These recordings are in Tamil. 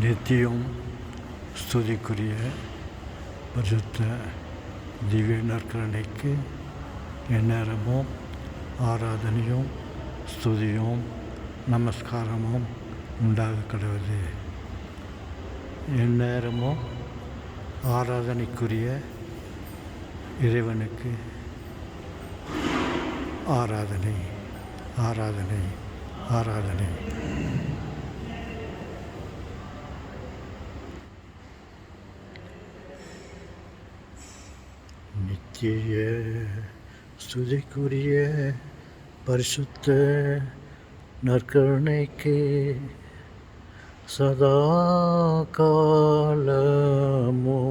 நித்தியம் ஸ்துதிக்குரிய பரிசுத்த திவ்ய நற்கருணைக்கு எந்நேரமும் ஆராதனையும் ஸ்துதியும் நமஸ்காரமும் உண்டாக கடவுது. எந்நேரமும் ஆராதனைக்குரிய இறைவனுக்கு ஆராதனை ஆராதனை ஆராதனை. நித்திய ஸ்துதிக்குரிய பரிசுத்த நற்கருணைக்கு சதா காலமோ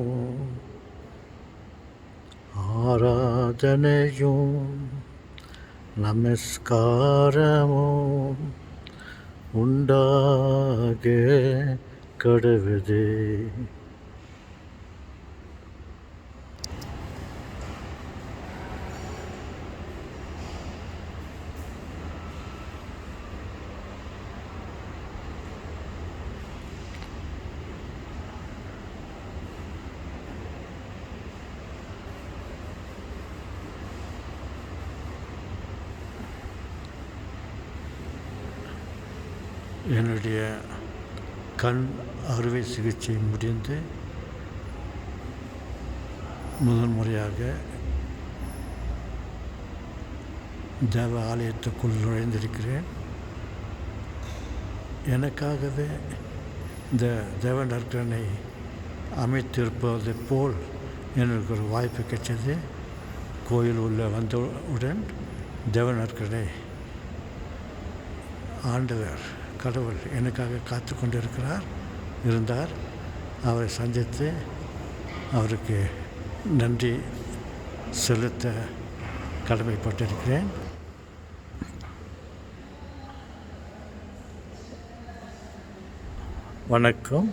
ஆராதனையும் நமஸ்காரமும் உண்டாக கடவுது. என்னுடைய கண் அறுவை சிகிச்சை முடிந்து முதன்முறையாக தேவ ஆலயத்துக்குள் நுழைந்திருக்கிறேன். எனக்காகவே இந்த தேவ நற்கருணை அமைத்திருப்பது போல் எனக்கு ஒரு வாய்ப்பு கிடைச்சது. கோயில் உள்ள வந்தவுடன் தேவ நற்கருணை ஆண்டவர் கடவுள் எனக்காக காத்து இருந்தார். அவரை சந்தித்து அவருக்கு நன்றி செலுத்த கடமைப்பட்டிருக்கிறேன். வணக்கம்.